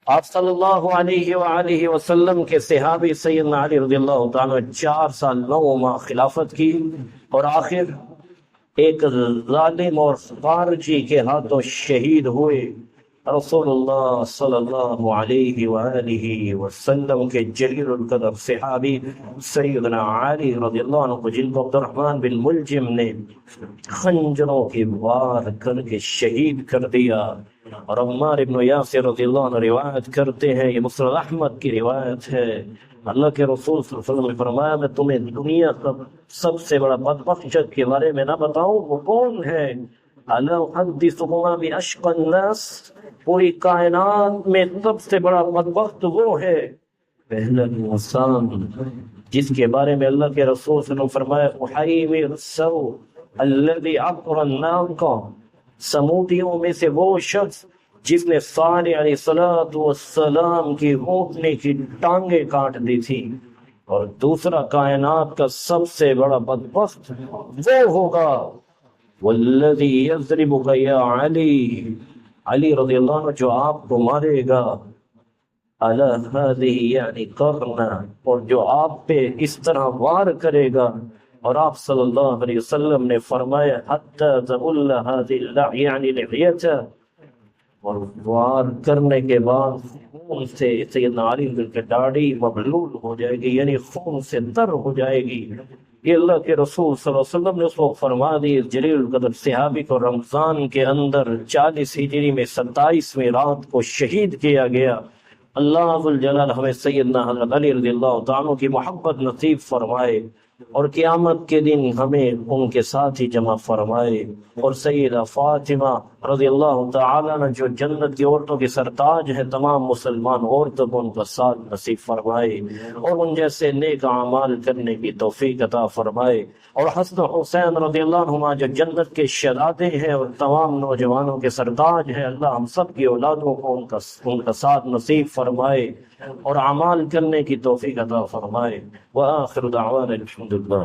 آپ صلی اللہ علیہ وآلہ وسلم کے صحابی سیدنا علی رضی اللہ تعالیٰ 4 سال 9 ماہ خلافت کی، اور آخر ایک ظالم اور خارجی کے ہاتھوں شہید ہوئے۔ رسول اللہ صلی اللہ علیہ وآلہ وسلم کے جلیل القدر صحابی سیدنا علی رضی اللہ عنہ کو، جن کو عبد الرحمن بن ملجم نے خنجروں کی وار کر کے شہید کر دیا، اور عمار بن یاسر رضی اللہ عنہ روایت کرتے ہیں، یہ مسند احمد کی روایت ہے، اللہ کے رسول صلی اللہ علیہ وسلم نے فرمایا میں تمہیں دنیا کا سب سے بڑا بدبخت شخص کے بارے میں نہ بتاؤں، وہ کون ہے؟ الا احدثکما باشقى الناس، پوری کائنات میں سب سے بڑا بدبخت وہ ہے، پہلا انسان جس کے بارے میں اللہ کے رسول صلی اللہ علیہ وسلم فرمایا احیمر السوء الذی عقر الناقہ، سمودیوں میں سے وہ شخص جس نے صالح علیہ السلام کی اونٹنے کی ٹانگیں کاٹ دی تھی، اور دوسرا کائنات کا سب سے بڑا بدبخت وہ ہوگا والذی یضربک یا علی، علی رضی اللہ عنہ جو آپ کو مارے گا، علی ہذہ یعنی قرنا، اور جو آپ پہ اس طرح وار کرے گا، اور آپ صلی اللہ علیہ وسلم نے فرمایا حتی تبل ہذہ یعنی لحیتہ، اور وار کرنے کے بعد خون سے سیدنا علی کی داڑھی مبلول ہو جائے گی، یعنی خون سے تر ہو جائے گی۔ یہ اللہ کے رسول صلی اللہ علیہ وسلم نے اس کو فرما دی۔ جلیل القدر صحابی کو رمضان کے اندر 40 ہجری میں 27ویں رات کو شہید کیا گیا۔ اللہ ذوالجلال ہمیں سیدنا حضرت علی رضی اللہ تعالیٰ کی محبت نصیب فرمائے، اور قیامت کے دن ہمیں ان کے ساتھ ہی جمع فرمائے، اور سیدہ فاطمہ رضی اللہ تعالیٰ عنہ جو جنت کی عورتوں کی سرتاج ہے، تمام مسلمان عورتوں کو ان کا ساتھ نصیب فرمائے، اور ان جیسے نیک اعمال کرنے کی توفیق عطا فرمائے، اور حسن حسین رضی اللہ عنہما جو جنت کے شہزادے ہیں اور تمام نوجوانوں کے سرتاج ہیں، اللہ ہم سب کی اولادوں کو ان کا ساتھ نصیب فرمائے اور اعمال کرنے کی توفیق عطا فرمائے۔ وآخر دعوانا الحمدللہ۔